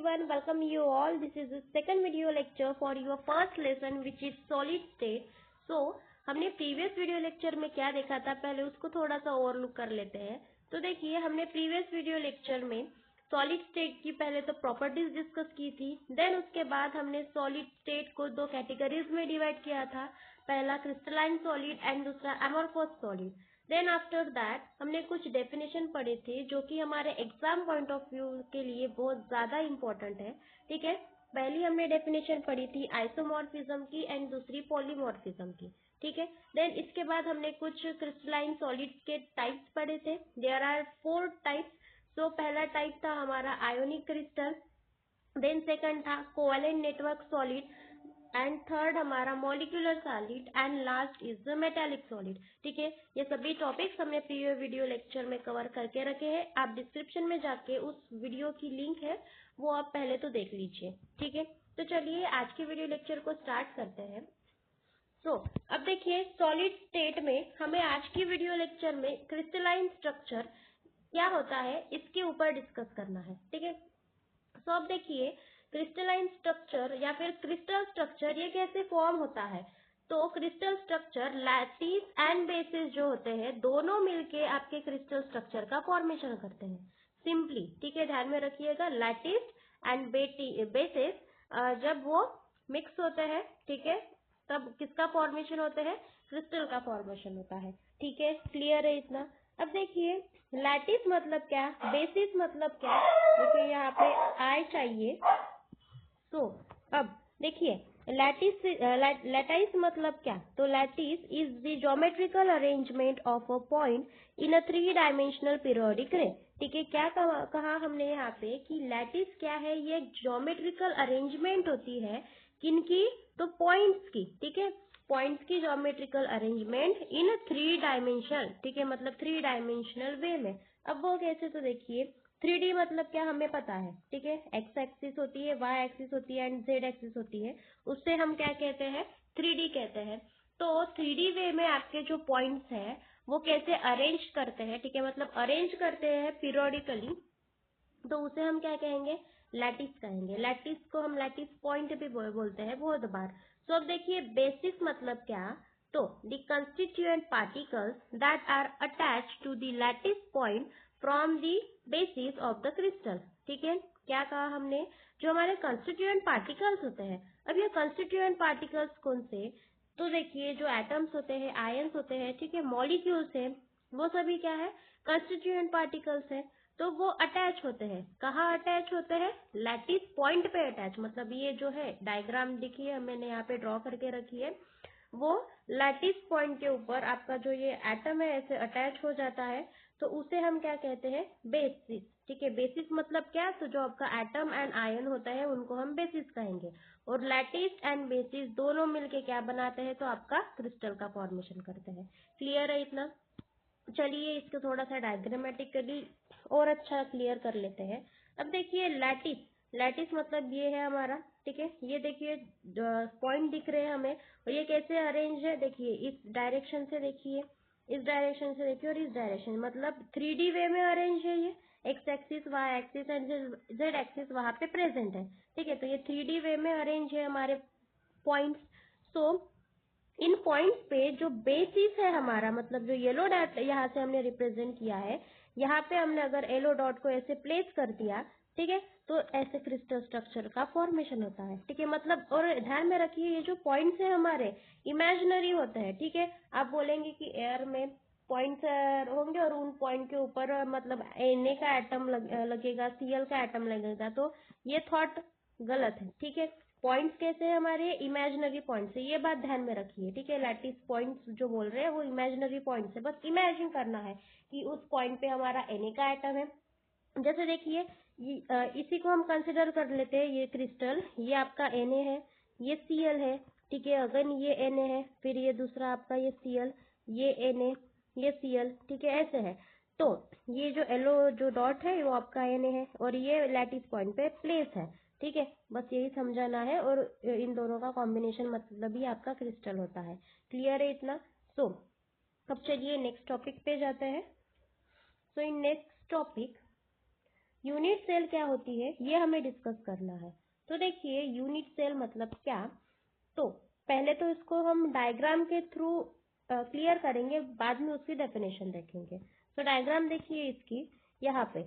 everyone, welcome you all. This is the second video lecture for your first lesson which is solid state. So हमने previous video lecture में क्या देखा था, पहले उसको थोड़ा सा ओवरलुक कर लेते हैं। तो देखिए, हमने प्रीवियस वीडियो लेक्चर में सॉलिड स्टेट की पहले तो प्रॉपर्टीज डिस्कस की थी, देन उसके बाद हमने सॉलिड स्टेट को दो कैटेगरीज में डिवाइड किया था, पहला क्रिस्टलाइन सॉलिड एंड दूसरा amorphous solid. Then after that हमने कुछ डेफिनेशन पढ़े थे जो कि हमारे एग्जाम पॉइंट ऑफ व्यू के लिए बहुत ज़्यादा इंपॉर्टेंट है। ठीक है, पहली हमने डेफिनेशन पढ़ी थी आइसोमॉर्फिज्म की एंड दूसरी पॉलीमॉर्फिज्म की। ठीक है, देन इसके बाद हमने कुछ क्रिस्टलाइन सॉलिड्स के टाइप्स पढ़े थे। There are 4 types. तो पहला टाइप था हमारा आयोनिक क्रिस्टल, देन सेकंड था covalent network solid, and third हमारा molecular solid, and last is the metallic solid. ठीक है, ये सभी टॉपिक्स हमने प्रीवियस वीडियो लेक्चर में कवर करके रखे हैं। आप डिस्क्रिप्शन में जाके उस वीडियो की लिंक है वो आप पहले तो देख लीजिए। ठीक है, तो चलिए आज के वीडियो लेक्चर को स्टार्ट करते हैं। अब देखिए, सॉलिड स्टेट में हमें आज की वीडियो लेक्चर में क्रिस्टलाइन स्ट्रक्चर क्या होता है इसके ऊपर डिस्कस करना है। ठीक है, अब देखिए, क्रिस्टलाइन स्ट्रक्चर या फिर क्रिस्टल स्ट्रक्चर ये कैसे फॉर्म होता है। तो crystal structure lattice and bases जो होते हैं दोनों मिलके आपके क्रिस्टल स्ट्रक्चर का फॉर्मेशन करते हैं सिंपली। ठीक है, ध्यान में रखिएगा, लैटिस एंड बेसिस जब वो मिक्स होते हैं, ठीक है, तब किसका फॉर्मेशन होते हैं, क्रिस्टल का फॉर्मेशन होता है। ठीक है, क्लियर है इतना। अब देखिए, लैटिस मतलब क्या, बेसिस मतलब क्या, देखिए यहाँ पे आई चाहिए। अब देखिए, लैटिस मतलब क्या, तो lattice is the geometrical arrangement of a point in a 3 dimensional periodic रे। ठीक है, क्या कहा हमने यहाँ पे कि लैटिस क्या है, ये ज्योमेट्रिकल अरेंजमेंट होती है किनकी, तो पॉइंट्स की। ठीक है, पॉइंट्स की ज्योमेट्रिकल अरेंजमेंट इन 3 डायमेंशन। ठीक है, मतलब 3 डायमेंशनल वे में। अब वो कैसे, तो देखिए 3D मतलब क्या हमें पता है। ठीक है, एक्स एक्सिस होती है, वाई एक्सिस होती है एंड जेड एक्सिस होती है, उससे हम क्या कहते हैं, 3D कहते हैं। तो 3D वे में आपके जो पॉइंट्स हैं वो कैसे अरेंज करते हैं, ठीक है, मतलब अरेंज करते हैं पीरियोडिकली, तो उसे हम क्या कहेंगे, लैटिस कहेंगे। लैटिस को हम लैटिस पॉइंट भी बोलते हैं बहुत बार। अब देखिए, बेसिस मतलब क्या, तो the constituent particles that are attached to the lattice point from the basis of the crystal. ठीक है, क्या कहा हमने, जो हमारे कंस्टिट्यूएंट पार्टिकल्स होते हैं। अब ये कंस्टिट्यूएंट पार्टिकल्स कौन से, तो देखिए जो एटम्स होते हैं, आयंस होते हैं, ठीक है, मॉलिक्यूल्स हैं, वो सभी क्या है, कंस्टिट्यूएंट पार्टिकल्स है। तो वो अटैच होते हैं, कहाँ अटैच होते हैं, लैटिस पॉइंट पे अटैच, मतलब ये जो है डायग्राम देखिए मैंने यहाँ पे ड्रॉ करके रखी है, वो लैटिस पॉइंट के ऊपर आपका जो ये एटम है ऐसे अटैच हो जाता है, तो उसे हम क्या कहते हैं, बेसिस। ठीक है, बेसिस मतलब क्या, तो जो आपका एटम एंड आयन होता है उनको हम बेसिस कहेंगे, और लैटिस एंड बेसिस दोनों मिलके क्या बनाते हैं, तो आपका क्रिस्टल का फॉर्मेशन करते हैं। क्लियर है इतना। चलिए इसको थोड़ा सा डायग्रामेटिकली और अच्छा क्लियर कर लेते हैं। अब देखिए, लैटिस मतलब ये है हमारा। ठीक है, ये देखिए पॉइंट दिख रहे हैं हमें, और ये कैसे अरेंज है, देखिए इस डायरेक्शन से देखिए, इस डायरेक्शन से देखिए, और इस डायरेक्शन, मतलब 3D वे में अरेंज है ये, x axis, y axis and z axis वहां पे प्रेजेंट है। ठीक है, तो ये 3D वे में अरेंज है हमारे पॉइंट्स। इन पॉइंट्स पे जो बेसिस है हमारा, मतलब जो येलो डॉट यहाँ से हमने रिप्रेजेंट किया है, यहाँ पे हमने अगर येलो डॉट को ऐसे प्लेस कर दिया, ठीक है, तो ऐसे क्रिस्टल स्ट्रक्चर का फॉर्मेशन होता है। ठीक है, मतलब और ध्यान में रखिए, ये जो पॉइंट्स है हमारे इमेजिनरी होते हैं। ठीक है, आप बोलेंगे कि एयर में पॉइंट्स होंगे और उन पॉइंट के ऊपर मतलब Na का एटम लगेगा, Cl का एटम लगेगा, तो ये थॉट गलत है। ठीक है, पॉइंट्स कैसे हैं हमारे, इमेजिनरी पॉइंट्स है, ये बात ध्यान में रखिए। ठीक है, लैटिस पॉइंट्स जो बोल रहे हैं वो इमेजिनरी पॉइंट्स है, बस इमेजिन करना है कि उस पॉइंट पे हमारा Na का एटम है। जैसे देखिए, इसी को हम कंसिडर कर लेते हैं, ये क्रिस्टल, ये आपका Na है, ये Cl है। ठीक है, अगेन ये Na है, फिर ये दूसरा आपका ये Cl, ये Na, ये Cl। ठीक है, ऐसे है। तो ये जो येलो जो डॉट है वो आपका Na है, और ये लैटिस पॉइंट पे प्लेस है। ठीक है, बस यही समझाना है, और इन दोनों का कॉम्बिनेशन मतलब ही आपका क्रिस्टल होता है। क्लियर है इतना। अब चलिए नेक्स्ट टॉपिक पे जाते हैं। In next topic unit cell क्या होती है ये हमें डिस्कस करना है। तो देखिए यूनिट सेल मतलब क्या, तो पहले तो इसको हम डायग्राम के थ्रू क्लियर करेंगे, बाद में उसकी डेफिनेशन देखेंगे। तो डायग्राम देखिए इसकी, यहाँ पे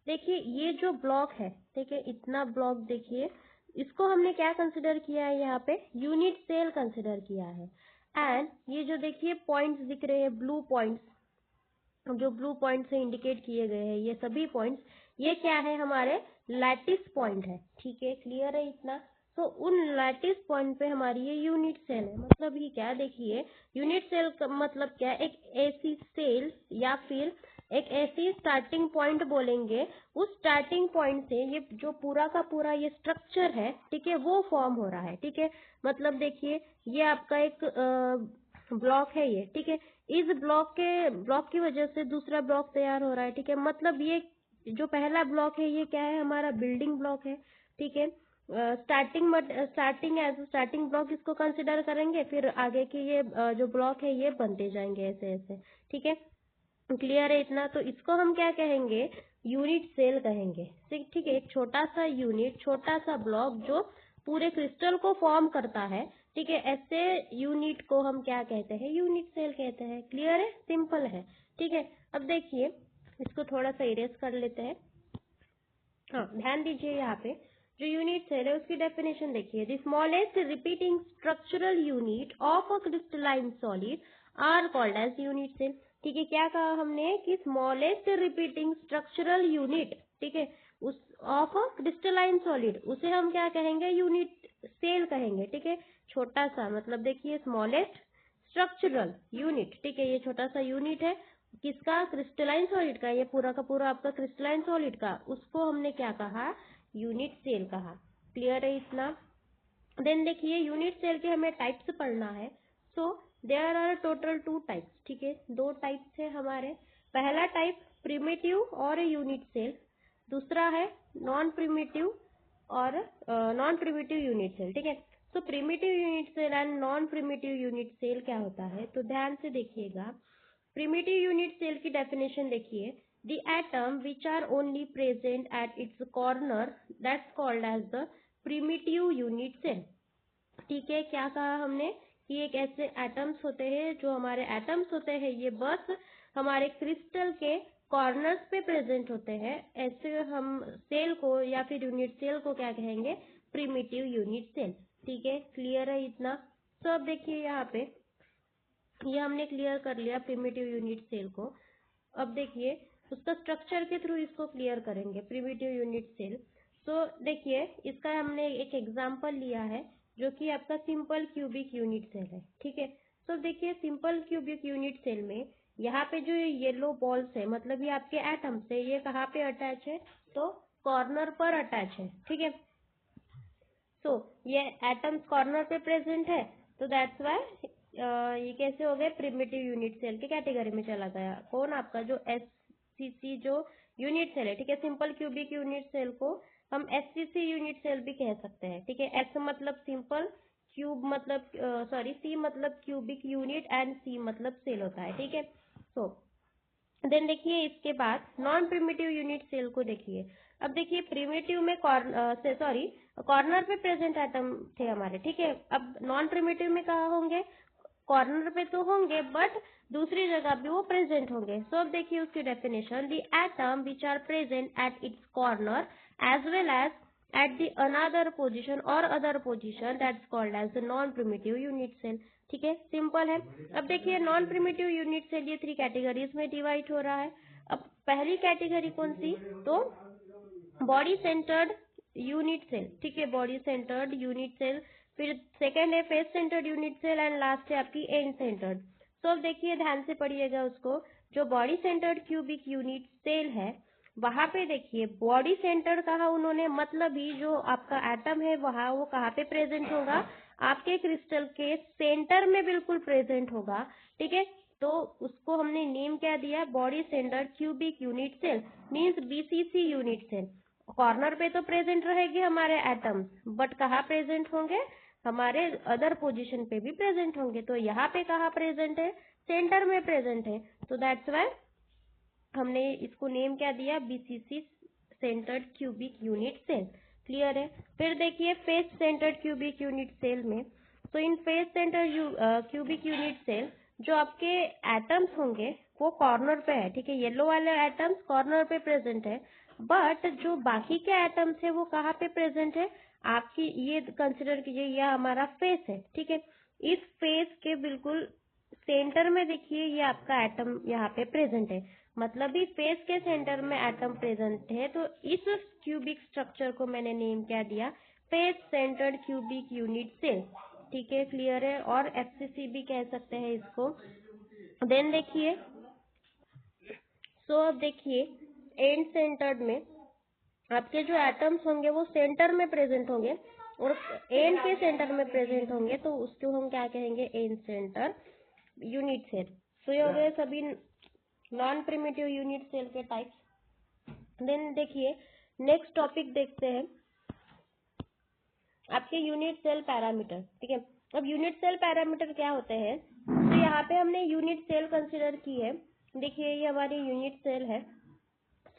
देखिए ये जो ब्लॉक है, ठीक है, इतना ब्लॉक देखिए, इसको हमने क्या कंसिडर किया है, यहाँ पे यूनिट सेल कंसिडर किया है। एंड ये जो देखिए पॉइंट्स दिख रहे हैं, ब्लू पॉइंट्स, जो ब्लू पॉइंट से इंडिकेट किए गए हैं, ये सभी पॉइंट्स, ये क्या है, हमारे लैटिस पॉइंट है। ठीक है, क्लियर है इतना। तो उन लैटिस पॉइंट पे हमारी ये यूनिट सेल है। मतलब ये क्या, देखिए यूनिट सेल का मतलब क्या, एक ऐसी सेल या फिर एक ऐसी स्टार्टिंग पॉइंट बोलेंगे, उस स्टार्टिंग पॉइंट से ये जो पूरा का पूरा ये स्ट्रक्चर है, ठीक है, वो फॉर्म हो रहा है। ठीक है, मतलब देखिए ये आपका एक ब्लॉक है ये, ठीक है, इस ब्लॉक की वजह से दूसरा ब्लॉक तैयार हो रहा है। ठीक है, मतलब ये जो पहला ब्लॉक है ये क्या है, हमारा बिल्डिंग ब्लॉक है। ठीक है, स्टार्टिंग ब्लॉक इसको कंसिडर करेंगे, फिर आगे के ये जो ब्लॉक है ये बनते जाएंगे ऐसे ऐसे। ठीक है, क्लियर है इतना। तो इसको हम क्या कहेंगे, यूनिट सेल कहेंगे। ठीक है, एक छोटा सा यूनिट, छोटा सा ब्लॉक जो पूरे क्रिस्टल को फॉर्म करता है। ठीक है, ऐसे यूनिट को हम क्या कहते हैं, यूनिट सेल कहते हैं। क्लियर है, सिंपल है। ठीक है, अब देखिए इसको थोड़ा सा इरेज कर लेते हैं। हाँ, ध्यान दीजिए यहाँ पे जो यूनिट सेल है उसकी डेफिनेशन देखिए, the smallest repeating structural unit of a crystalline solid are called as unit cell. ठीक है, क्या कहा हमने कि स्मॉलेस्ट रिपीटिंग स्ट्रक्चरल यूनिट, ठीक है, उस ऑफ अ क्रिस्टलाइन सॉलिड, उसे हम क्या कहेंगे, यूनिट सेल कहेंगे। ठीक है, छोटा सा, मतलब देखिए स्मॉलेस्ट स्ट्रक्चरल यूनिट, ठीक है, ये छोटा सा यूनिट है किसका, क्रिस्टलाइन सॉलिड का, ये पूरा का पूरा आपका क्रिस्टलाइन सॉलिड का, उसको हमने क्या कहा, यूनिट सेल कहा। क्लियर है इतना। देन देखिए यूनिट सेल के हमें टाइप्स पढ़ना है। So there are total 2 types. ठीक है, 2 टाइप्स है हमारे। पहला टाइप प्रिमिटिव और यूनिट सेल, दूसरा है नॉन प्रिमिटिव और नॉन प्रिमिटिव यूनिट सेल। ठीक है, तो primitive unit cell and non primitive unit cell क्या होता है, तो ध्यान से देखिएगा। प्रिमिटिव यूनिट सेल की डेफिनेशन देखिए, the atom which are only present at its corner that's called as the primitive unit cell. ठीक है, क्या कहा हमने कि एक ऐसे एटम्स होते हैं, जो हमारे एटम्स होते हैं ये बस हमारे क्रिस्टल के कॉर्नर्स पे प्रेजेंट होते हैं, ऐसे हम सेल को या फिर यूनिट सेल को क्या कहेंगे, प्रिमिटिव यूनिट सेल। ठीक है, क्लियर है इतना। तो अब देखिए यहाँ पे ये हमने क्लियर कर लिया प्रिमिटिव यूनिट सेल को। अब देखिए उसका स्ट्रक्चर के थ्रू इसको क्लियर करेंगे, प्रिमिटिव यूनिट सेल। तो देखिए इसका हमने एक एग्जांपल लिया है जो कि आपका सिंपल क्यूबिक यूनिट सेल है। ठीक है, तो देखिए सिंपल क्यूबिक यूनिट सेल में यहाँ पे जो येलो बॉल्स है, मतलब ये आपके एटम्स है, ये कहाँ पे अटैच है, तो कॉर्नर पर अटैच है। ठीक है, सो ये एटम्स कॉर्नर पे प्रेजेंट है, तो दैट्स वाई ये कैसे हो गए, प्रिमिटिव यूनिट सेल की कैटेगरी में चला गया। कौन, आपका जो एससीसी जो यूनिट सेल है। ठीक है, सिंपल क्यूबिक यूनिट सेल को हम एससीसी यूनिट सेल भी कह सकते हैं। ठीक है, एस मतलब सिंपल, क्यूब मतलब सी मतलब क्यूबिक यूनिट एंड सी मतलब सेल होता है। ठीक है, सो देन देखिए इसके बाद नॉन प्रिमिटिव यूनिट सेल को देखिए। अब देखिए प्रिमिटिव में कॉर्नर पे प्रेजेंट एटम थे हमारे। ठीक है, अब नॉन प्रिमिटिव में कहाँ होंगे, कॉर्नर पे तो होंगे बट दूसरी जगह भी वो प्रेजेंट होंगे। सो अब देखिए उसकी definition, the atom which are present at its corner as well as at the another position or other position that's called as the non primitive unit cell। ठीक है, सिंपल है। अब देखिए नॉन प्रिमिटिव यूनिट सेल ये 3 categories में divide हो रहा है। अब पहली कैटेगरी कौन सी, तो बॉडी सेंटर्ड यूनिट सेल। ठीक है, बॉडी सेंटर्ड यूनिट सेल, फिर सेकेंड है face centred unit cell and last है आपकी एंड सेंटर्ड। तो अब देखिए ध्यान से पढ़िएगा उसको, जो body centred cubic unit cell है वहां पे देखिए बॉडी सेंटर कहा उन्होंने, मतलब ही जो आपका एटम है वहां वो कहाँ पे प्रेजेंट होगा, आपके क्रिस्टल के सेंटर में बिल्कुल प्रेजेंट होगा। ठीक है, तो उसको हमने नेम क्या दिया, body centre cubic unit cell means BCC unit cell. Corner पे तो प्रेजेंट रहेगी हमारे एटम्स, बट कहाँ प्रेजेंट होंगे, हमारे अदर पोजीशन पे भी प्रेजेंट होंगे। तो यहाँ पे कहाँ प्रेजेंट है, सेंटर में प्रेजेंट है, तो दैट्स वाई हमने इसको नेम क्या दिया, BCC centred cubic unit cell. Clear है। फिर देखिए face centred cubic unit cell में, तो इन face centred cubic unit cell जो आपके एटम्स होंगे वो कॉर्नर पे है, ठीक है, येलो वाले एटम्स कॉर्नर पे प्रेजेंट है, बट जो बाकी के एटम्स है वो कहाँ पे प्रेजेंट है, आपकी ये कंसिडर कीजिए यह हमारा फेस है, ठीक है। इस फेस के बिल्कुल सेंटर में देखिए ये आपका एटम यहाँ पे प्रेजेंट है, मतलब भी फेस के सेंटर में एटम प्रेजेंट है, तो इस क्यूबिक स्ट्रक्चर को मैंने नेम क्या दिया, face centred cubic unit cell, ठीक है। क्लियर है। और एफसीसी भी कह सकते हैं इसको। देन देखिए, अब देखिए एंड सेंटर्ड में आपके जो एटम्स होंगे वो सेंटर में प्रेजेंट होंगे और एंड के सेंटर में प्रेजेंट होंगे, तो उसको हम क्या कहेंगे, एंड सेंटर यूनिट सेल। तो ये हो गए सभी नॉन प्रिमिटिव यूनिट सेल के टाइप्स। देन देखिए नेक्स्ट टॉपिक देखते हैं आपके यूनिट सेल पैरामीटर, ठीक है। अब यूनिट सेल पैरामीटर क्या होते हैं, तो यहाँ पे हमने यूनिट सेल कंसिडर की है। देखिए ये हमारी यूनिट सेल है।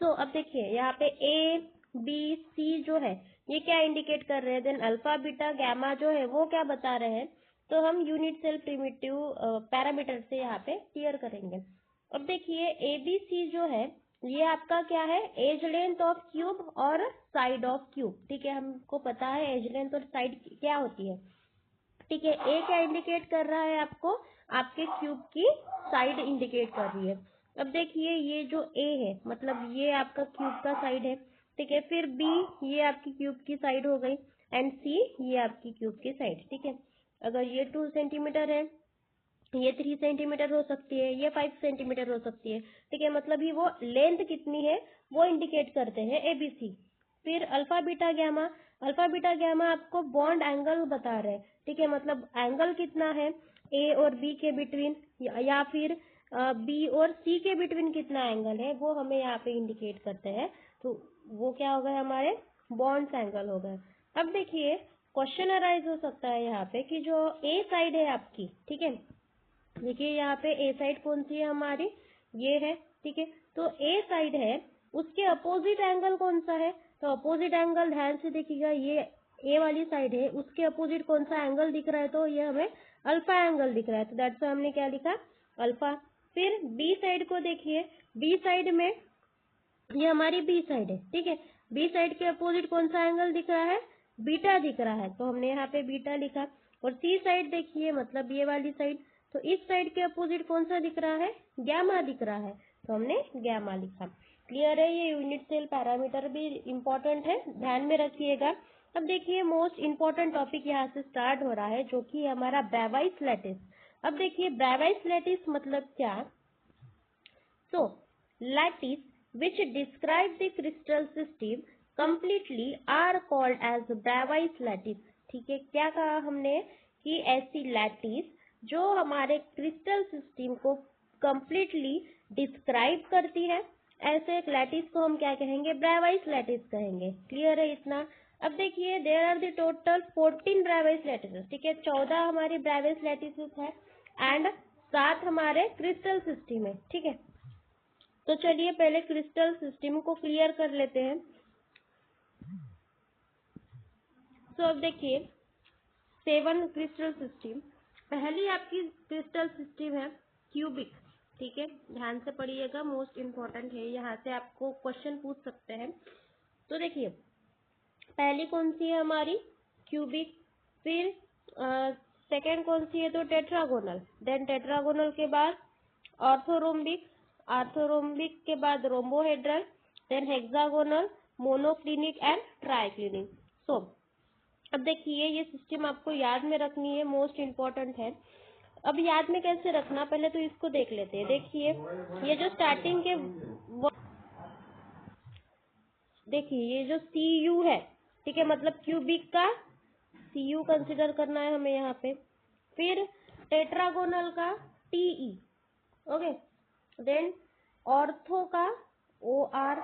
अब देखिए यहाँ पे ए बी सी जो है ये क्या इंडिकेट कर रहे हैं, देन अल्फा बीटा गैमा जो है वो क्या बता रहे हैं, तो हम यूनिट सेल प्रिमिटिव पैरामीटर से यहाँ पे क्लियर करेंगे। अब देखिए ए बी सी जो है ये आपका क्या है, एज लेंथ ऑफ क्यूब और साइड ऑफ क्यूब, ठीक है। हमको पता है एज लेंथ और साइड क्या होती है, ठीक है। ए क्या इंडिकेट कर रहा है आपको, आपके क्यूब की साइड इंडिकेट कर रही है। अब देखिए ये जो ए है मतलब ये आपका क्यूब का साइड है, ठीक है। फिर बी ये आपकी क्यूब की साइड हो गई एंड सी ये आपकी क्यूब की साइड, ठीक है। अगर ये 2 सेंटीमीटर है, ये 3 सेंटीमीटर हो सकती है, ये 5 सेंटीमीटर हो सकती है, ठीक है। मतलब ही वो लेंथ कितनी है वो इंडिकेट करते हैं एबीसी। फिर अल्फा बीटा गैमा आपको बॉन्ड एंगल बता रहे हैं, ठीक है। मतलब एंगल कितना है ए और बी के बिटवीन, या फिर बी और सी के बिटवीन कितना एंगल है वो हमें यहाँ पे इंडिकेट करते हैं, तो वो क्या हो गए हमारे बॉन्ड्स एंगल हो गए। अब देखिए क्वेश्चन अराइज हो सकता है यहाँ पे कि जो ए साइड है आपकी, ठीक है, देखिए यहाँ पे ए साइड कौन सी है हमारी, ये है, ठीक है। तो ए साइड है उसके अपोजिट एंगल कौन सा है, तो अपोजिट एंगल ध्यान से देखिएगा, ये ए वाली साइड है उसके अपोजिट कौन सा एंगल दिख रहा है, तो ये हमें अल्फा एंगल दिख रहा है, तो दैट्स वाई हमने क्या लिखा, अल्फा। फिर बी साइड को देखिए, बी साइड में ये हमारी बी साइड है, ठीक है। बी साइड के अपोजिट कौन सा एंगल दिख रहा है, बीटा दिख रहा है, तो हमने यहाँ पे बीटा लिखा। और सी साइड देखिए मतलब ये वाली साइड, तो इस साइड के अपोजिट कौन सा दिख रहा है, गैमा दिख रहा है, तो हमने गैमा लिखा। क्लियर है। ये यूनिट सेल पैरामीटर भी इम्पोर्टेंट है, ध्यान में रखिएगा। अब देखिए मोस्ट इम्पोर्टेंट टॉपिक यहाँ से स्टार्ट हो रहा है जो कि हमारा ब्रेवाइस लैटिस। अब देखिए ब्रेवाइस लैटिस मतलब क्या, lattice which describe the crystal system completely are called as Bravais lattice, ठीक है। क्या कहा हमने कि ऐसी लैटिस जो हमारे क्रिस्टल सिस्टम को कंप्लीटली डिस्क्राइब करती है, ऐसे एक लैटिस को हम क्या कहेंगे, ब्रेवाइस लैटिस कहेंगे। क्लियर है इतना। अब देखिए there are the total 14 ब्रेवाइस lattices, ठीक है, 14 हमारी ब्रेवाइस लैटिसेस है एंड 7 हमारे क्रिस्टल सिस्टम है, ठीक है। तो चलिए पहले क्रिस्टल सिस्टम को क्लियर कर लेते हैं। अब देखिए 7 क्रिस्टल सिस्टम, पहली आपकी क्रिस्टल सिस्टम है क्यूबिक, ठीक है, ध्यान से पढ़िएगा, मोस्ट इम्पोर्टेंट है, यहाँ से आपको क्वेश्चन पूछ सकते हैं। तो देखिए पहली कौन सी है हमारी, क्यूबिक। फिर सेकंड कौन सी है, तो टेट्रागोनल। देन टेट्रागोनल के बाद ऑर्थोरोम्बिक, ऑर्थोरोम्बिक के बाद rhombohedral, then hexagonal, monoclinic and triclinic. अब देखिए ये सिस्टम आपको याद में रखनी है, मोस्ट इम्पोर्टेंट है। अब याद में कैसे रखना, पहले तो इसको देख लेते हैं। देखिए ये जो स्टार्टिंग के देखिए ये जो सी यू है, ठीक है, मतलब क्यूबिक का सी यू कंसिडर करना है हमें यहाँ पे। फिर टेट्रागोनल का टीई, ओके। देन ऑर्थो का ओ आर,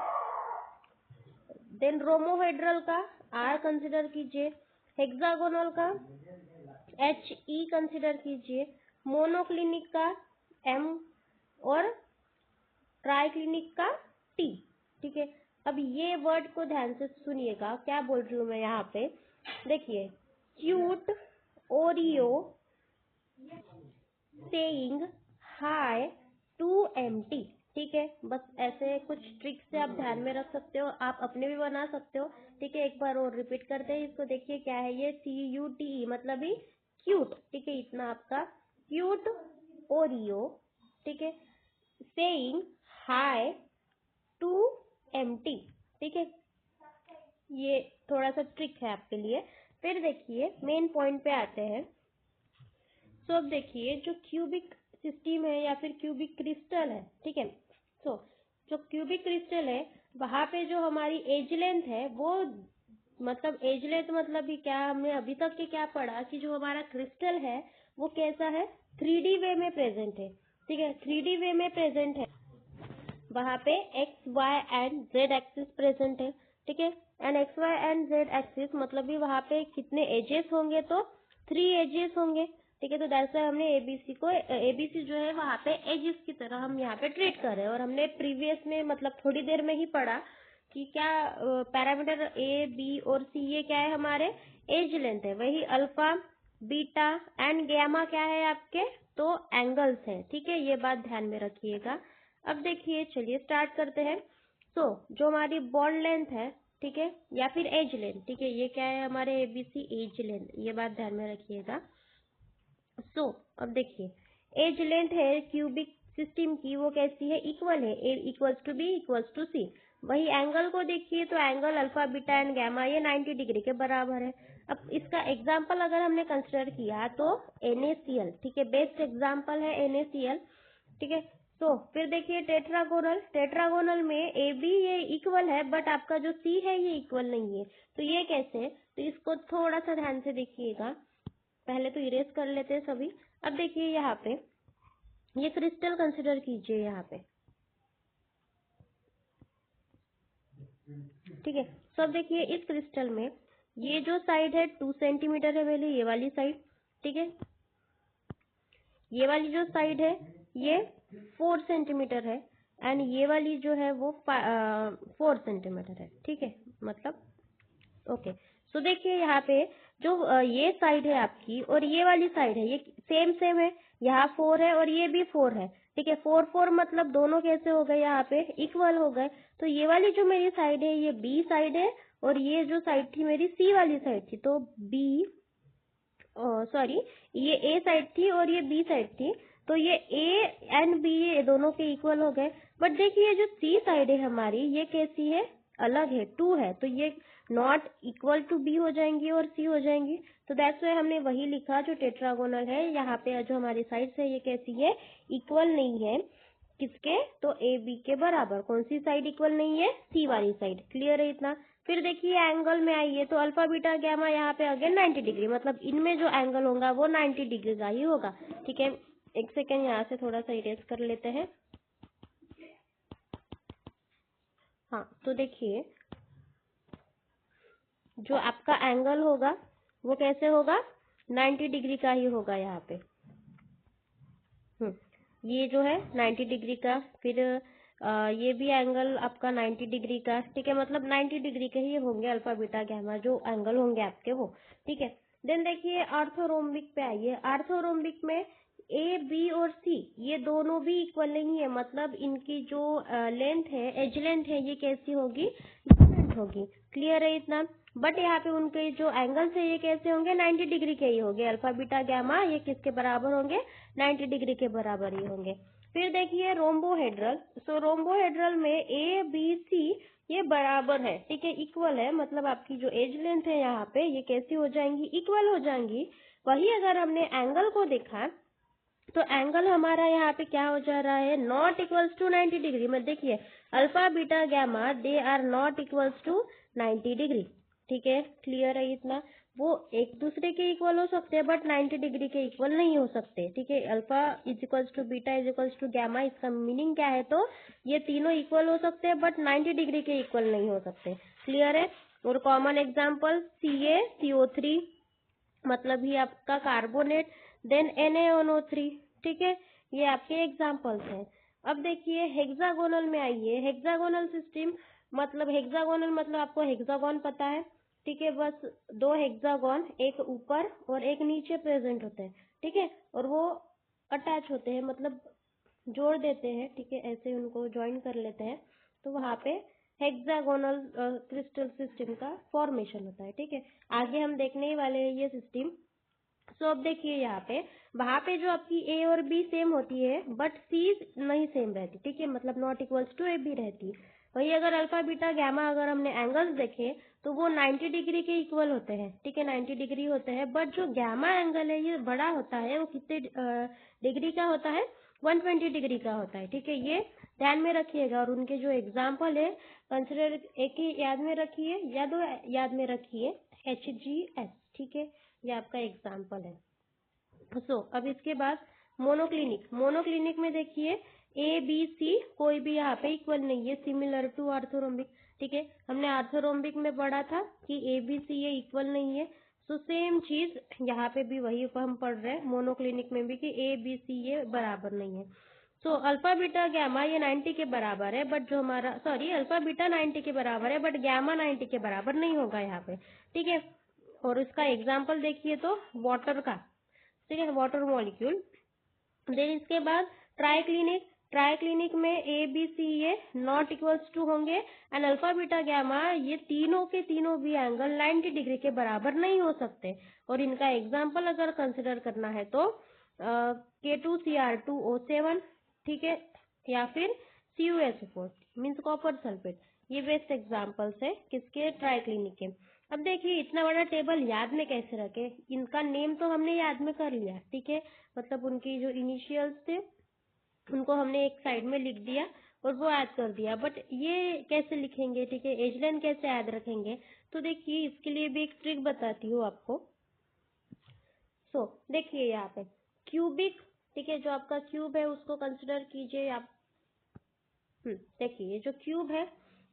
देन रोमोहेड्रल का आर कंसिडर कीजिए, हेक्सागोनल का एच ई कंसिडर कीजिए, मोनोक्लिनिक का एम और ट्राइक्लिनिक का टी, ठीक है। अब ये वर्ड को ध्यान से सुनिएगा, क्या बोल रही हूँ मैं यहाँ पे। देखिए, cute Oreo saying hi to empty. ठीक है, बस ऐसे कुछ ट्रिक्स से आप ध्यान में रख सकते हो, आप अपने भी बना सकते हो। ठीक है, एक बार और रिपीट करते हैं इसको। देखिए क्या है ये, CUTE मतलब ही क्यूट। ठीक है, इतना आपका क्यूट ओरियो, ठीक है, सेइंग हाय टू एम्प्टी। ठीक है, ये थोड़ा सा ट्रिक है आपके लिए। फिर देखिए मेन पॉइंट पे आते हैं। तो अब देखिए जो क्यूबिक सिस्टम है या फिर क्यूबिक क्रिस्टल है, ठीक है, तो जो क्यूबिक क्रिस्टल है वहां पे जो हमारी एज लेंथ है वो, मतलब एज लेंथ मतलब भी क्या, हमने अभी तक के क्या पढ़ा कि जो हमारा क्रिस्टल है वो कैसा है, 3D वे में प्रेजेंट है। ठीक है, 3D वे में प्रेजेंट है, वहां पे x y and z axis present है। ठीक है, and x y and z axis मतलब भी वहां पे कितने एजेस होंगे, तो 3 एजेस होंगे। ठीक है, तो दैट्स व्हाई हमने एबीसी जो है वहां पे एजेस की तरह हम यहाँ पे ट्रीट कर रहे हैं। और हमने प्रीवियस में मतलब थोड़ी देर में ही पढ़ा कि क्या पैरामीटर ए बी और सी ये क्या है, हमारे एज लेंथ है। वही अल्फा बीटा एंड गैमा क्या है आपके, तो एंगल्स है। ठीक है, ये बात ध्यान में रखिएगा। अब देखिए, चलिए स्टार्ट करते हैं। जो हमारी बॉन्ड लेंथ है, ठीक है, या फिर एज लेंथ, ठीक है, ये क्या है हमारे एबीसी एज लेंथ, ये बात ध्यान में रखिएगा। अब देखिए एज लेंथ है क्यूबिक सिस्टम की, वो कैसी है, इक्वल है, A equals to B equals to C. वही एंगल को देखिए, तो angle alpha beta and gamma ये 90 डिग्री के बराबर है। अब इसका एग्जाम्पल अगर हमने कंसिडर किया तो NaCl, ठीक है, बेस्ट एग्जाम्पल है NaCl। ठीक है, तो फिर देखिए टेट्रागोनल में ए बी ये इक्वल है, बट आपका जो सी है ये इक्वल नहीं है। तो ये कैसे, तो इसको थोड़ा सा ध्यान से देखिएगा। पहले तो इरेज कर लेते हैं सभी। अब देखिए यहाँ पे ये क्रिस्टल कंसिडर कीजिए यहाँ पे। ठीक है, अब देखिए इस क्रिस्टल में ये जो साइड है 2 सेंटीमीटर है पहले, ये वाली साइड। ठीक है, ये वाली जो साइड है ये 4 सेंटीमीटर है, एंड ये वाली जो है वो 4 सेंटीमीटर है। ठीक है, मतलब ओके। सो देखिए यहाँ पे जो ये साइड है आपकी और ये वाली साइड है, ये सेम है। यहाँ 4 है और ये भी 4 है। ठीक है, 4 मतलब दोनों कैसे हो गए, यहाँ पे इक्वल हो गए। तो ये वाली जो मेरी साइड है ये बी साइड है, और ये जो साइड थी मेरी सी वाली साइड थी, तो बी सॉरी ये ए साइड थी और ये बी साइड थी, तो ये ए एंड बी ये दोनों के इक्वल हो गए। बट देखिए जो सी साइड है हमारी ये कैसी है, अलग है, 2 है, तो ये नॉट इक्वल टू बी हो जाएंगी और सी हो जाएंगी। तो दैट्स वाई हमने वही लिखा जो टेट्रागोनल है, यहाँ पे जो हमारी साइड है ये कैसी है, इक्वल नहीं है। किसके, तो ए बी के बराबर। कौन सी साइड इक्वल नहीं है, सी वाली साइड। क्लियर है इतना। फिर देखिए एंगल में आइए, तो अल्फा बीटा गैमा यहाँ पे अगेन 90 डिग्री, मतलब इनमें जो एंगल होगा वो 90 डिग्री का ही होगा। ठीक है, एक सेकेंड यहाँ से थोड़ा सा इरेज कर लेते हैं। हाँ, तो देखिए जो आपका एंगल होगा वो कैसे होगा, 90 डिग्री का ही होगा यहाँ पे। ये जो है 90 डिग्री का, फिर ये भी एंगल आपका 90 डिग्री का। ठीक है, मतलब 90 डिग्री के ही होंगे अल्फा बीटा गैमा जो एंगल होंगे आपके वो। ठीक है, देन देखिए ऑर्थोरोम्बिक पे आइए। ऑर्थोरोम्बिक में ए बी और सी ये दोनों भी इक्वल नहीं है, मतलब इनकी जो लेंथ है, एज लेंथ है, ये कैसी होगी, डिफरेंट होगी। क्लियर है इतना। बट यहाँ पे उनके जो एंगल्स है ये कैसे होंगे, 90 डिग्री के ही होंगे। अल्फा बीटा गैमा ये किसके बराबर होंगे, 90 डिग्री के बराबर ही होंगे। फिर देखिए रोम्बोहेड्रल। रोम्बोहेड्रल में ए बी सी ये बराबर है, ठीक है, इक्वल है, मतलब आपकी जो एज लेंथ है यहाँ पे ये कैसी हो जाएंगी, इक्वल हो जाएंगी। वही अगर हमने एंगल को देखा तो एंगल हमारा यहाँ पे क्या हो जा रहा है, नॉट इक्वल्स टू 90 डिग्री में। देखिए alpha beta gamma they are not equals to 90 degree. ठीक है, क्लियर है इतना। वो एक दूसरे के इक्वल हो सकते हैं बट 90 डिग्री के इक्वल नहीं हो सकते। ठीक है, alpha is equals to beta is equals to gamma, इसका मीनिंग क्या है, तो ये तीनों इक्वल हो सकते हैं बट 90 डिग्री के इक्वल नहीं हो सकते। क्लियर है। और कॉमन एग्जाम्पल CaCO3 मतलब ही आपका कार्बोनेट, देन NaNO3। ठीक है, ये आपके एग्जाम्पल्स हैं। अब देखिए हेक्सागोनल में आइए। हेक्सागोनल सिस्टम मतलब हेक्सागोनल मतलब आपको हेक्सागोन पता है, ठीक है। बस दो हेक्सागोन, एक ऊपर और एक नीचे प्रेजेंट होते हैं, ठीक है, और वो अटैच होते हैं, मतलब जोड़ देते हैं, ठीक है, ऐसे उनको ज्वाइन कर लेते हैं, तो वहां पे हेक्सागोनल क्रिस्टल सिस्टम का फॉर्मेशन होता है, ठीक है। आगे हम देखने ही वाले हैं ये सिस्टम। सो अब देखिए यहाँ पे, वहां पे जो आपकी ए और बी सेम होती है बट सी नहीं सेम रहती, ठीक है, मतलब not equals to a b रहती है। वही अगर अल्फा बीटा गैमा अगर हमने एंगल्स देखे तो वो 90 डिग्री के इक्वल होते हैं, ठीक है, 90 डिग्री होते हैं, बट जो गैमा एंगल है ये बड़ा होता है, वो कितने डिग्री का होता है, 120 डिग्री का होता है, ठीक है, ये ध्यान में रखिएगा। और उनके जो एग्जाम्पल है कंसिडर, एक ही याद में रखिए या दो याद में रखिए, HGS, ठीक है, ये आपका एग्जाम्पल है। अब इसके बाद मोनोक्लिनिक में देखिए ए बी सी कोई भी यहाँ पे इक्वल नहीं है, सिमिलर टू आर्थोरोम्बिक, ठीक है। हमने आर्थोरोम्बिक में पढ़ा था कि ए बी सी ये इक्वल नहीं है, सो सेम चीज यहाँ पे भी वही हम पढ़ रहे हैं मोनोक्लिनिक में भी कि ए बी सी ये बराबर नहीं है। सो अल्फा बीटा गैमा ये 90 के बराबर है, बट जो हमारा अल्फा बीटा 90 के बराबर है बट गैमा 90 के बराबर नहीं होगा यहाँ पे, ठीक है। और इसका एग्जाम्पल देखिए तो वाटर का, ठीक है, वाटर मॉलिक्यूल। देन इसके बाद ट्राइक्लिनिक में ए बी सी ये नॉट इक्वल्स टू होंगे, एंड अल्फा बीटा गैमा ये तीनों के तीनों भी एंगल 90 डिग्री के बराबर नहीं हो सकते। और इनका एग्जाम्पल अगर कंसिडर करना है तो K2Cr2O7, ठीक है, या फिर CuSO4 मीन्स कॉपर सल्फेट, ये बेस्ट एग्जाम्पल्स है किसके, ट्राइक्लिनिक के। अब देखिए इतना बड़ा टेबल याद में कैसे रखे, इनका नेम तो हमने याद में कर लिया, ठीक है, मतलब उनकी जो इनिशियल्स थे उनको हमने एक साइड में लिख दिया और वो याद कर दिया, बट ये कैसे लिखेंगे, ठीक है, एजलाइन कैसे याद रखेंगे, तो देखिए इसके लिए भी एक ट्रिक बताती हूँ आपको। देखिए यहाँ पे क्यूबिक, ठीक है, जो आपका क्यूब है उसको कंसिडर कीजिए आप। देखिए ये जो क्यूब है,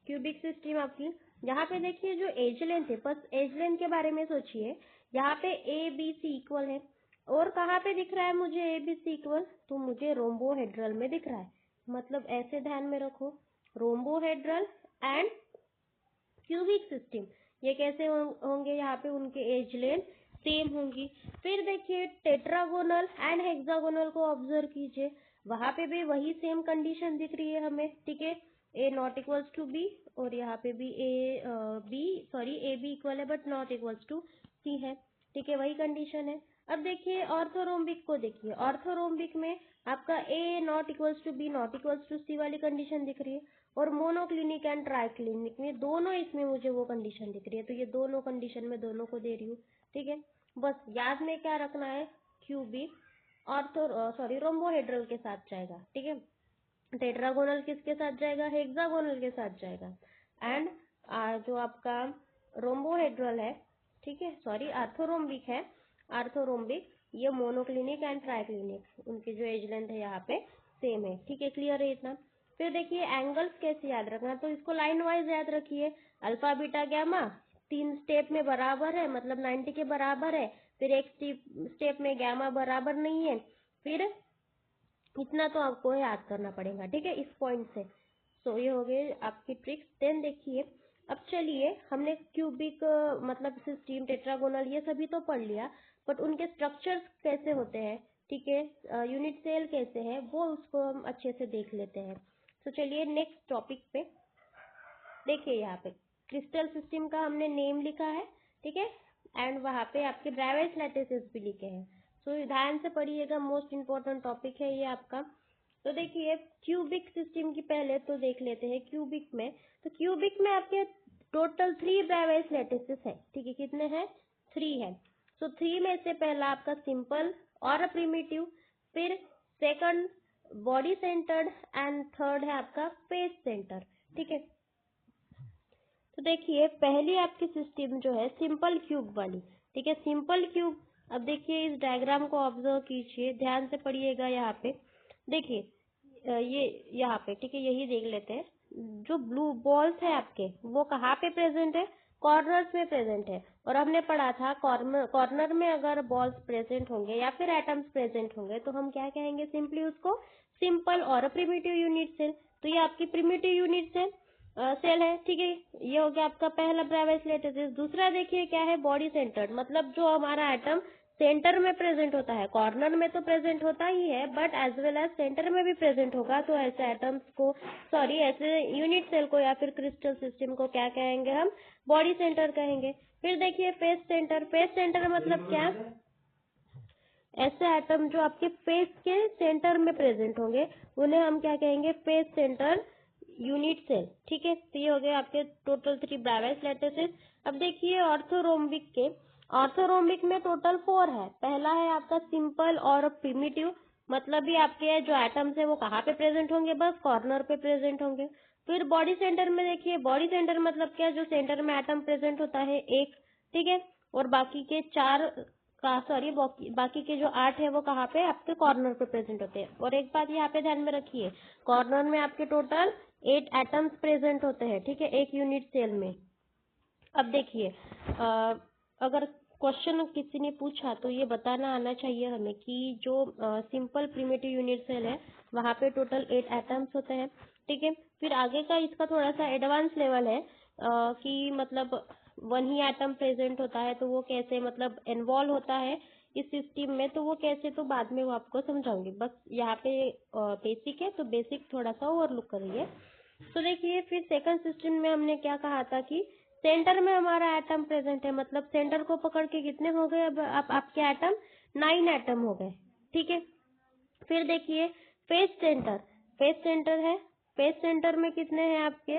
क्यूबिक सिस्टम आपकी, यहाँ पे देखिए जो एज लेंथ है, बस एज लेंथ के बारे में सोचिए, यहाँ पे ए बी सी इक्वल है, और कहाँ पे दिख रहा है मुझे ए बी सी इक्वल, तो मुझे रोम्बोहेड्रल में दिख रहा है, मतलब ऐसे ध्यान में रखो, रोम्बोहेड्रल एंड क्यूबिक सिस्टम, ये कैसे होंगे, यहाँ पे उनके एज लेंथ सेम होंगी। फिर देखिए टेट्रागोनल एंड हेक्सागोनल को ऑब्जर्व कीजिए, वहां पे भी वही सेम कंडीशन दिख रही है हमें, ठीक है, ए नॉट इक्वल्स टू बी, और यहाँ पे भी ए बी इक्वल है बट नॉट इक्वल्स टू सी है, ठीक है, वही कंडीशन है। अब देखिए ऑर्थोरोम्बिक को देखिए, ऑर्थोरोम्बिक में आपका A not equals to B not equals to C वाली कंडीशन दिख रही है, और मोनोक्लिनिक एंड ट्राइक्लिनिक में दोनों इसमें मुझे वो कंडीशन दिख रही है, तो ये दोनों कंडीशन में दोनों को दे रही हूँ, ठीक है। बस याद में क्या रखना है, क्यूबिक रोम्बोहेड्रल के साथ जाएगा, ठीक है, टेट्रागोनल किसके साथ जाएगा, हेक्सागोनल के साथ जाएगा, एंड जो आपका रोम्बोहेड्रल है, ठीक है, आर्थोरोम्बिक है, आर्थोरोम्बिक ये मोनोक्लिनिक एंड ट्राइक्लिनिक, उनकी जो एज लेंथ है यहाँ पे सेम है, ठीक है, क्लियर है इतना। फिर देखिए एंगल्स कैसे याद रखना, तो इसको लाइन वाइज याद रखिए, अल्फा बीटा गैमा 3 स्टेप में बराबर है, मतलब 90 के बराबर है, फिर एक स्टेप में गैमा बराबर नहीं है, फिर इतना तो आपको याद करना पड़ेगा, ठीक है, इस पॉइंट से। ये हो गए आपकी ट्रिक्स। देन देखिए अब चलिए हमने क्यूबिक मतलब सिस्टम, टेट्रागोनल ये सभी तो पढ़ लिया, बट उनके स्ट्रक्चर्स कैसे होते हैं, ठीक है, यूनिट सेल कैसे है, वो उसको हम अच्छे से देख लेते हैं। चलिए नेक्स्ट टॉपिक पे देखिए, यहाँ पे क्रिस्टल सिस्टम का हमने नेम लिखा है, ठीक है, एंड वहाँ पे आपके ब्रेवियस लैटिसेस भी लिखे हैं। ध्यान से पढ़िएगा, मोस्ट इंपॉर्टेंट टॉपिक है ये आपका। तो देखिए क्यूबिक सिस्टम की पहले तो देख लेते हैं क्यूबिक में। तो क्यूबिक में आपके टोटल 3 ब्रेवियस लैटिसेस है, ठीक है, कितने हैं, 3 है। 3 में से पहला आपका सिंपल और प्रिमिटिव, फिर second body centred, and third है आपका फेस सेंटर, ठीक है। तो देखिए पहली आपकी सिस्टम जो है सिंपल क्यूब वाली, ठीक है, सिंपल क्यूब। अब देखिए इस डायग्राम को ऑब्जर्व कीजिए, ध्यान से पढ़िएगा, यहाँ पे देखिए ये यहाँ पे, ठीक है, यही देख लेते हैं, जो ब्लू बॉल्स है आपके वो कहाँ पे प्रेजेंट है, कॉर्नर्स में प्रेजेंट है, और हमने पढ़ा था कॉर्नर में अगर बॉल्स प्रेजेंट होंगे या फिर एटम्स प्रेजेंट होंगे तो हम क्या कहेंगे, सिंपली उसको सिंपल और प्रिमिटिव यूनिट सेल। तो ये आपकी प्रिमिटिव यूनिट सेल। सेल है, ठीक है। ये हो गया आपका पहला ब्रेवियस लेटेसिस। दूसरा देखिए क्या है, बॉडी सेंटर्ड, मतलब जो हमारा एटम सेंटर में प्रेजेंट होता है, कॉर्नर में तो प्रेजेंट होता ही है but as well as centre में भी प्रेजेंट होगा, तो ऐसे एटम्स को, सॉरी ऐसे यूनिट सेल को या फिर क्रिस्टल सिस्टम को क्या कहेंगे हम, बॉडी सेंटर कहेंगे। फिर देखिए फेस सेंटर। फेस सेंटर मतलब क्या, ऐसे एटम जो आपके फेस के सेंटर में प्रेजेंट होंगे उन्हें हम क्या कहेंगे, फेस सेंटर यूनिट सेल, ठीक है। तो ये हो गए आपके टोटल 3 ब्रेवियस लेटेसिस। अब देखिए ऑर्थोरोम्बिक के, ऑर्थोरोम्बिक में टोटल 4 है। पहला है आपका सिंपल और प्रिमिटिव, मतलब ये आपके जो एटम्स है वो कहाँ पे प्रेजेंट होंगे, बस कॉर्नर पे प्रेजेंट होंगे। फिर बॉडी सेंटर में देखिए, बॉडी सेंटर मतलब क्या, जो सेंटर में एटम प्रेजेंट होता है एक, ठीक है, और बाकी के 4 का, सॉरी बाकी के जो 8 है वो कहाँ पे, आपके कॉर्नर पे प्रेजेंट होते हैं। और एक बात यहाँ पे ध्यान में रखिए, कॉर्नर में आपके टोटल 8 एटम्स प्रेजेंट होते हैं, ठीक है, एक यूनिट सेल में। अब देखिए अगर क्वेश्चन किसी ने पूछा तो ये बताना आना चाहिए हमें कि जो सिंपल प्रिमिटिव यूनिट सेल है वहाँ पे टोटल 8 एटम्स होते हैं, ठीक है। फिर आगे का इसका थोड़ा सा एडवांस लेवल है कि मतलब 1 ही एटम प्रेजेंट होता है तो वो कैसे मतलब इन्वॉल्व होता है इस सिस्टम में, तो वो कैसे, तो बाद में वो आपको समझाऊंगी। बस यहाँ पे बेसिक है तो बेसिक थोड़ा सा ओवरलुक करिए। तो देखिए फिर सेकंड सिस्टम में हमने क्या कहा था कि सेंटर में हमारा एटम प्रेजेंट है, मतलब सेंटर को पकड़ के कितने हो गए, अब आपके एटम 9 एटम हो गए, ठीक है। फिर देखिए फेस सेंटर, फेस सेंटर है, फेस सेंटर में कितने हैं आपके,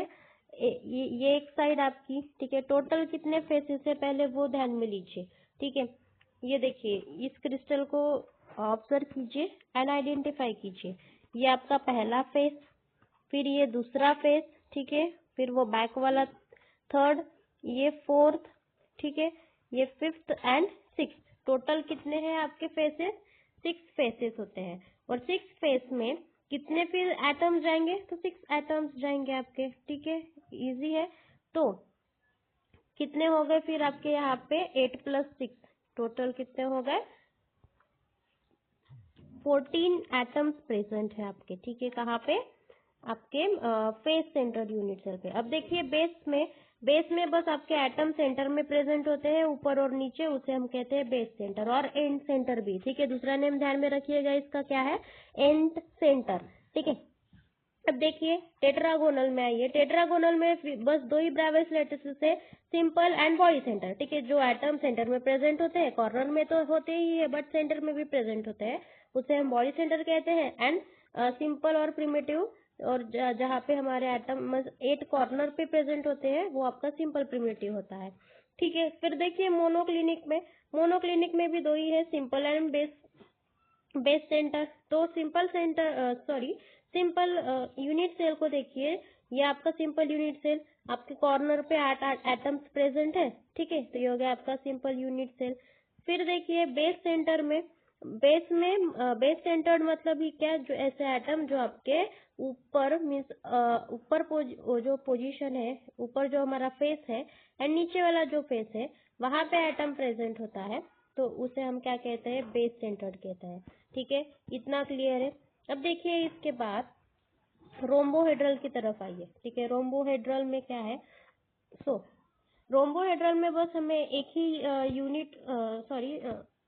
ये एक साइड आपकी, ठीक है। टोटल कितने फेसेस है पहले वो ध्यान में लीजिए, ठीक है। ये देखिए इस क्रिस्टल को ऑब्जर्व कीजिए एंड आइडेंटिफाई कीजिए। ये आपका पहला फेस, फिर ये दूसरा फेस, ठीक है, फिर वो बैक वाला थर्ड, ये फोर्थ, ठीक है, ये फिफ्थ एंड सिक्स। टोटल कितने हैं आपके फेसेस, 6 फेसेस होते हैं। और 6 फेस में कितने फिर एटम्स जाएंगे, तो 6 एटम्स जाएंगे आपके, ठीक है, इजी है। तो कितने हो गए फिर आपके यहाँ पे 8 + 6, टोटल कितने हो गए, 14 एटम्स प्रेजेंट है आपके, ठीक है, कहाँ पे, आपके फेस सेंटर यूनिट सेल पे। अब देखिए बेस में, बेस में बस आपके एटम सेंटर में प्रेजेंट होते हैं ऊपर और नीचे, उसे हम कहते हैं बेस सेंटर, और एंड सेंटर भी, ठीक है। दूसरा नेम ध्यान में रखिएगा इसका क्या है, एंड सेंटर, ठीक है। अब देखिए टेट्रागोनल में आइए, टेट्रागोनल में बस 2 ही ब्रेवियस लेटेसिस है, सिंपल एंड बॉडी सेंटर, ठीक है। जो एटम सेंटर में प्रेजेंट होते हैं, कॉर्नर में तो होते ही है बट सेंटर में भी प्रेजेंट होते हैं, उसे हम बॉडी सेंटर कहते हैं। एंड सिंपल और प्रिमिटिव, और जहाँ पे हमारे एटम 8 कॉर्नर पे प्रेजेंट होते हैं वो आपका सिंपल प्रिमिटिव होता है, ठीक है। फिर देखिए मोनोक्लिनिक में, मोनोक्लिनिक में भी 2 ही है, सिंपल एंड बेस सेंटर। तो simple centre, sorry simple unit cell को देखिए, ये आपका सिंपल यूनिट सेल, आपके कॉर्नर पे 8 एटम्स प्रेजेंट है, ठीक है, तो ये हो गया आपका सिंपल यूनिट सेल। फिर देखिए बेस सेंटर में, बेस में बेस सेंटर्ड मतलब ही क्या, जो ऐसे एटम जो आपके ऊपर मीन्स ऊपर जो पोजीशन है, ऊपर जो हमारा फेस है एंड नीचे वाला जो फेस है वहां पे एटम प्रेजेंट होता है, तो उसे हम क्या कहते हैं, बेस सेंटर्ड कहते हैं, ठीक है। इतना क्लियर है। अब देखिए इसके बाद रोम्बोहेड्रल की तरफ आइए, ठीक है। रोम्बोहेड्रल में क्या है, सो रोम्बोहेड्रल में बस हमें एक ही यूनिट, सॉरी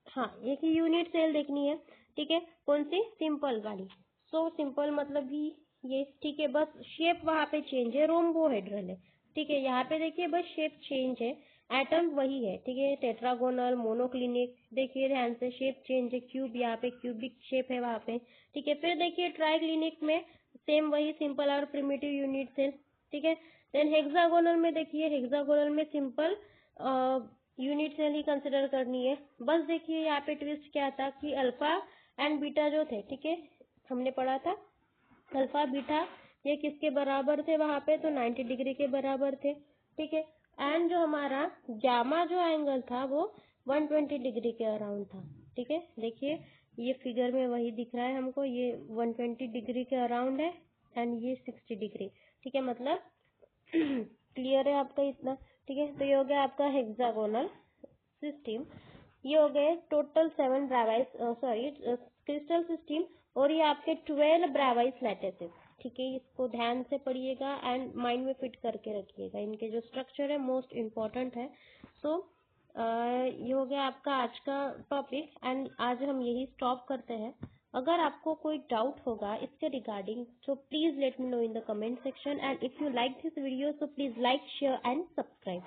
हाँ एक ही यूनिट सेल देखनी है, ठीक है। कौन सी, सिंपल वाली। सो सिंपल मतलब भी ये, ठीक है, बस शेप वहाँ पे चेंज है, रोम्बोहेड्रल है, ठीक है। यहाँ पे देखिए बस शेप चेंज है, एटम वही है, ठीक है। टेट्रागोनल, मोनोक्लिनिक, देखिए ध्यान से शेप चेंज है, क्यूब यहाँ पे क्यूबिक शेप है वहाँ पे, ठीक है। फिर देखिए ट्राइक्लिनिक में सेम वही सिंपल और प्रिमिटिव यूनिट सेल, ठीक है। देन हेक्सागोनल में देखिए, हेक्सागोनल में सिंपल यूनिट सेल ही कंसिडर करनी है। बस देखिए यहाँ पे ट्विस्ट क्या था कि अल्फा एंड बीटा जो थे, ठीक है, हमने पढ़ा था अल्फा बीटा ये किसके बराबर थे वहां पे, तो 90 डिग्री के बराबर थे, ठीक है। एंड जो हमारा गामा जो एंगल था वो 120 डिग्री के अराउंड था, ठीक है। देखिए ये फिगर में वही दिख रहा है हमको, ये 120 डिग्री के अराउंड है एंड ये 60 डिग्री, ठीक है, मतलब क्लियर है आपका इतना, ठीक है। तो ये हो गया आपका हेक्सागोनल सिस्टम। ये हो गए total 7 Bravais, sorry crystal system. और ये आपके 12 ब्रावाइस लैटिसेस, ठीक है। इसको ध्यान से पढ़िएगा एंड माइंड में फिट करके रखिएगा। इनके जो स्ट्रक्चर है मोस्ट इम्पॉर्टेंट है। सो ये हो गया आपका आज का टॉपिक एंड आज हम यही स्टॉप करते हैं। अगर आपको कोई डाउट होगा इसके regarding so please let me know in the comment section and if you like this video so please like share and subscribe.